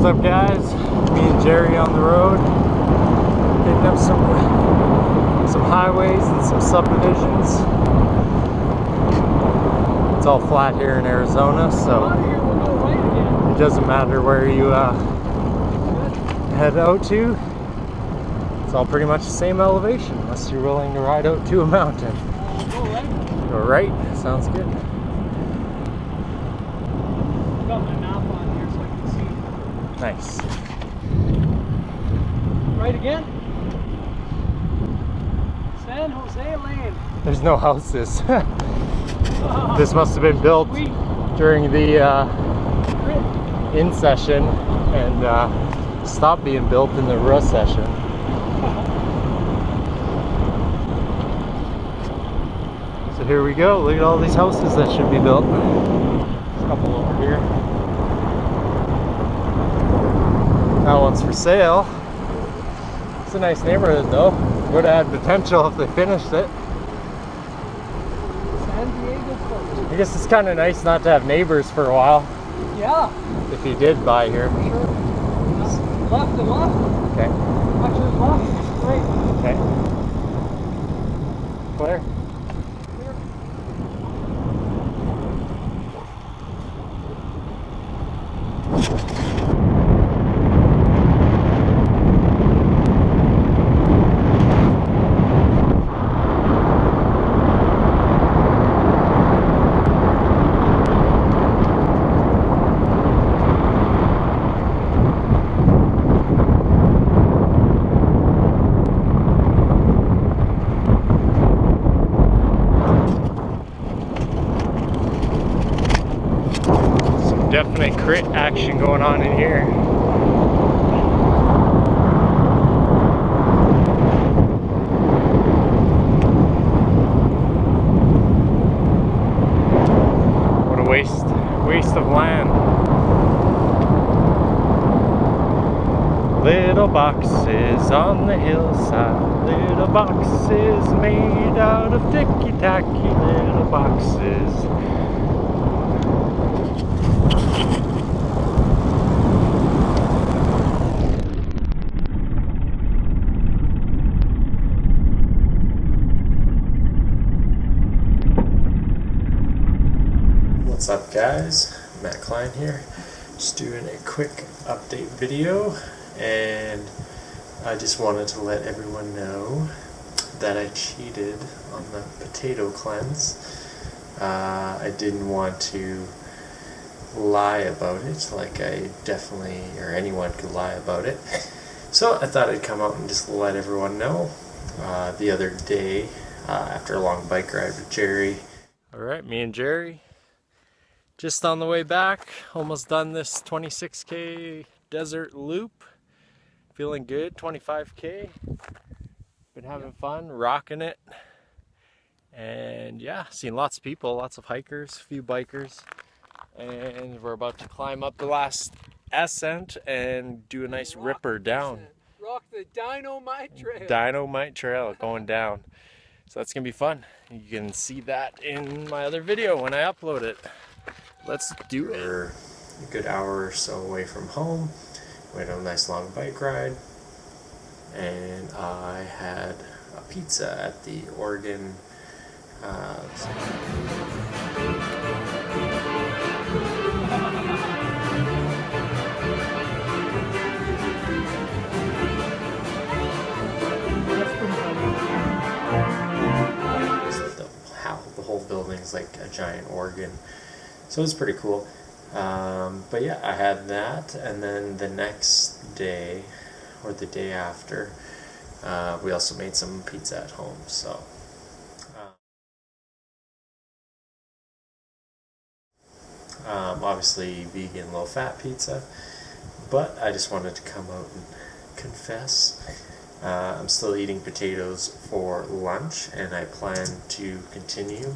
up, guys? Me and Jerry on the road, hitting up some highways and some subdivisions. It's all flat here in Arizona, so it doesn't matter where you head out to. It's all pretty much the same elevation, unless you're willing to ride out to a mountain. Go right. Go right? Sounds good. Got my map on here so I can see. Nice. Right again? San Jose Lane. There's no houses. This must have been built Sweet. during the Grit. in session and stopped being built in the recession. So here we go. Look at all these houses that should be built. There's a couple over here. That one's for sale. It's a nice neighborhood though. Would have had potential if they finished it. San Diego Coast. I guess it's kind of nice not to have neighbors for a while. Yeah. If you did buy here. Sure. Left and left. Okay. Watch your left. Right. Okay. Clear. Clear. Definite crit action going on in here. What a waste of land. Little boxes on the hillside, little boxes made out of ticky-tacky little boxes. What's up, guys? Matt Klein here, just doing a quick update video, and I just wanted to let everyone know that I cheated on the potato cleanse. I didn't want to lie about it like I definitely, or anyone could lie about it, so I thought I'd come out and just let everyone know. The other day, after a long bike ride with Jerry. Alright, me and Jerry just on the way back, almost done this 26K desert loop. Feeling good, 25K. Been having fun, rocking it. And yeah, seen lots of people, lots of hikers, a few bikers. And we're about to climb up the last ascent and do a nice ripper down. Rock the Dynamite Trail. Dynamite Trail going down. So that's gonna be fun. You can see that in my other video when I upload it. Let's do it. We're a good hour or so away from home. We had a nice long bike ride, and I had a pizza at the Oregon. The whole building's like a giant organ. So it's pretty cool. But yeah, I had that, and then the next day, or the day after, we also made some pizza at home. So obviously vegan, low-fat pizza, but I just wanted to come out and confess. I'm still eating potatoes for lunch, and I plan to continue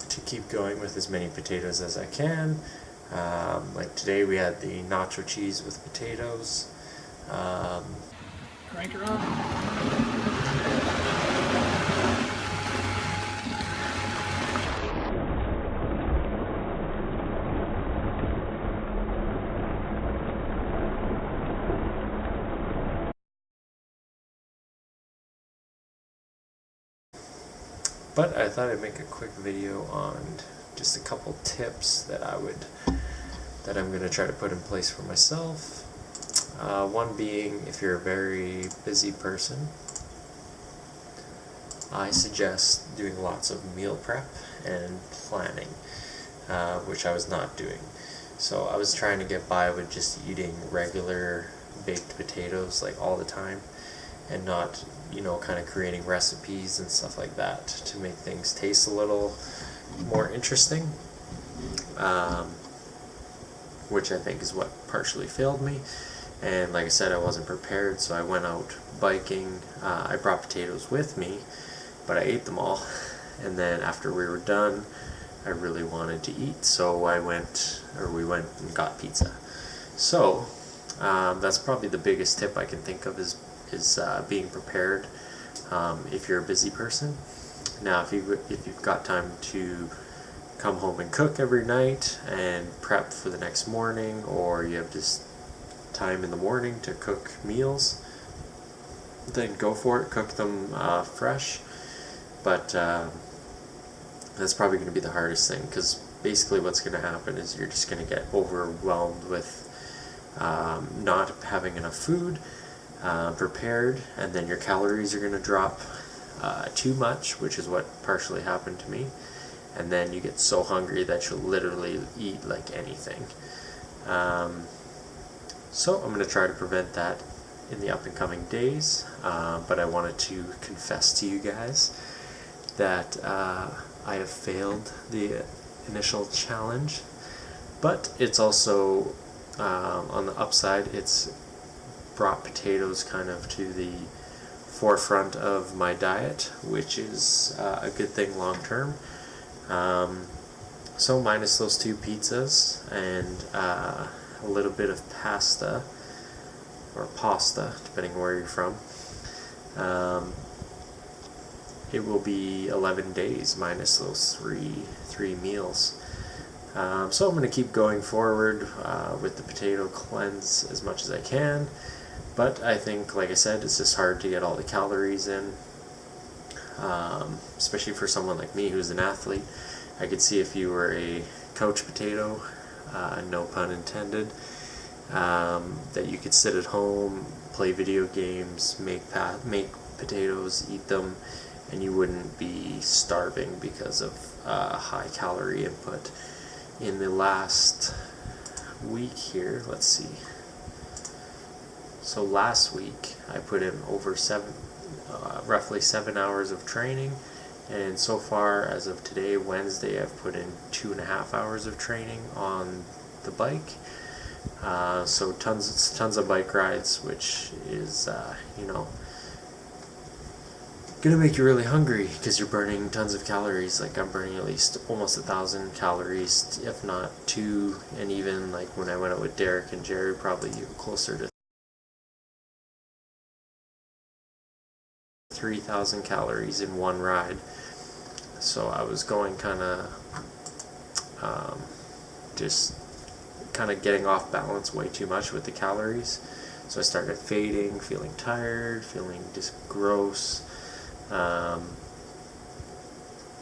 to keep going with as many potatoes as I can. Like today we had the nacho cheese with potatoes. Crank her on. But I thought I'd make a quick video on just a couple tips that I'm going to try to put in place for myself. One being, if you're a very busy person, I suggest doing lots of meal prep and planning, which I was not doing. So I was trying to get by with just eating regular baked potatoes like all the time, and not, kind of creating recipes and stuff like that to make things taste a little more interesting, which I think is what partially failed me. And like I said, I wasn't prepared, so I went out biking. I brought potatoes with me, but I ate them all, and then after we were done, I really wanted to eat, so we went and got pizza. So that's probably the biggest tip I can think of is being prepared if you're a busy person. Now, if you've got time to come home and cook every night and prep for the next morning, or you have just time in the morning to cook meals, then go for it. Cook them fresh. But that's probably going to be the hardest thing, because basically what's going to happen is you're just going to get overwhelmed with not having enough food prepared, and then your calories are going to drop too much, which is what partially happened to me. And then you get so hungry that you'll literally eat like anything. So I'm going to try to prevent that in the up and coming days, but I wanted to confess to you guys that I have failed the initial challenge, but it's also on the upside, it's brought potatoes kind of to the forefront of my diet, which is a good thing long term. So minus those 2 pizzas and a little bit of pasta, or pasta, depending where you're from, it will be 11 days minus those three meals. So I'm going to keep going forward with the potato cleanse as much as I can, but I think, like I said, it's just hard to get all the calories in, especially for someone like me who's an athlete. I could see if you were a couch potato, no pun intended, that you could sit at home, play video games, make potatoes, eat them, and you wouldn't be starving because of high calorie input. In the last week here, let's see. So last week I put in over roughly 7 hours of training, and so far as of today, Wednesday, I've put in 2.5 hours of training on the bike. So tons of bike rides, which is gonna make you really hungry because you're burning tons of calories. Like, I'm burning at least almost 1,000 calories, if not 2, and even like when I went out with Derek and Jerry, probably even closer to 3,000 calories in one ride. So I was going just getting off balance way too much with the calories. So I started fading, feeling tired, feeling just gross.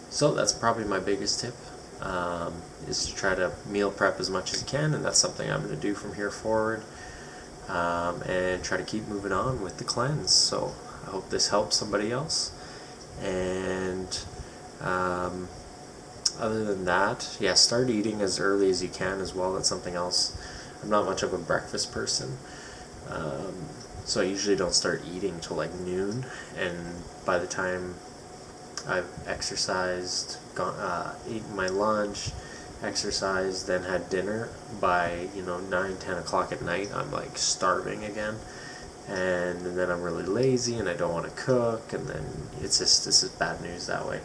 So that's probably my biggest tip, is to try to meal prep as much as you can, and that's something I'm going to do from here forward, and try to keep moving on with the cleanse. So I hope this helps somebody else, and other than that, yeah, start eating as early as you can as well. That's something else. I'm not much of a breakfast person, so I usually don't start eating till like noon, and by the time I've exercised, eaten my lunch, exercised, then had dinner, by 9-10 o'clock at night, I'm like starving again, and then I'm really lazy and I don't want to cook, and then this is bad news that way.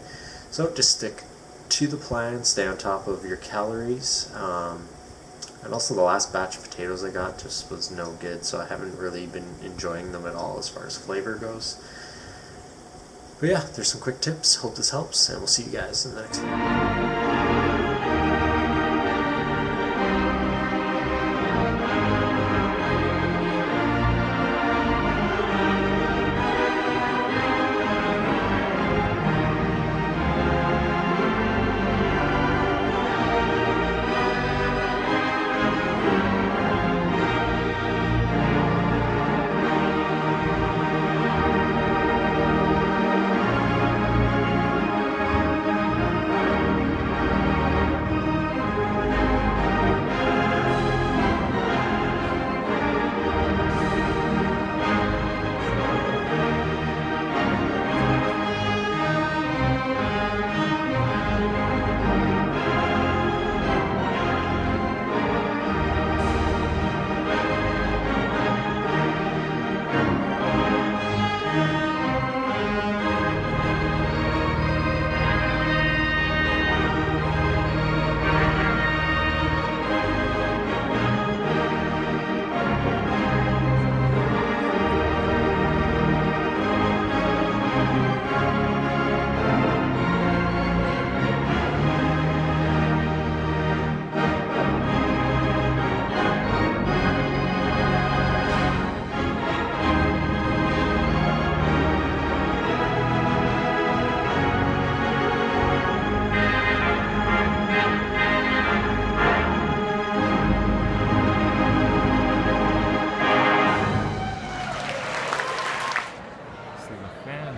So just stick to the plan, stay on top of your calories, and also the last batch of potatoes I got just was no good, so I haven't really been enjoying them at all as far as flavor goes. But yeah, there's some quick tips. Hope this helps, and we'll see you guys in the next one.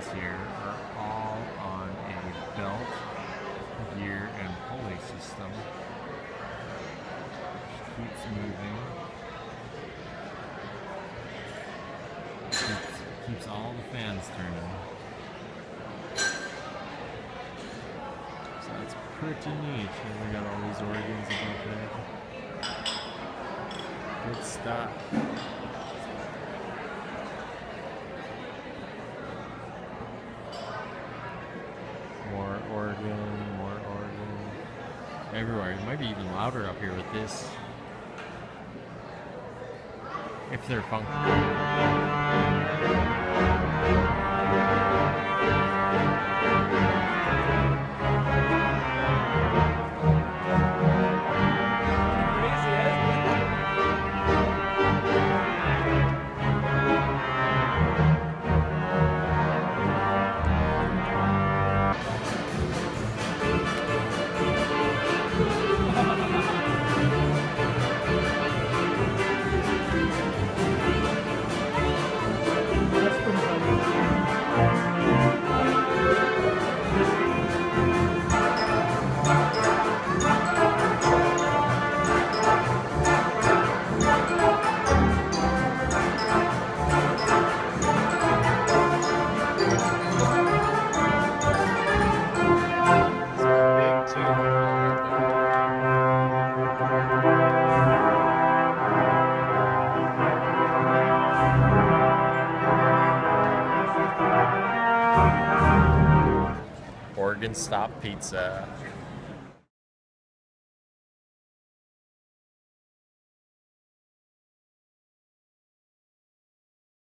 fans here are all on a belt, gear, and pulley system. Which keeps moving. Keeps all the fans turning. So that's pretty neat. Here we got all these organs above there. Good stuff. More organ. Everywhere. It might be even louder up here with this. If they're functional. Organ Stop Pizza.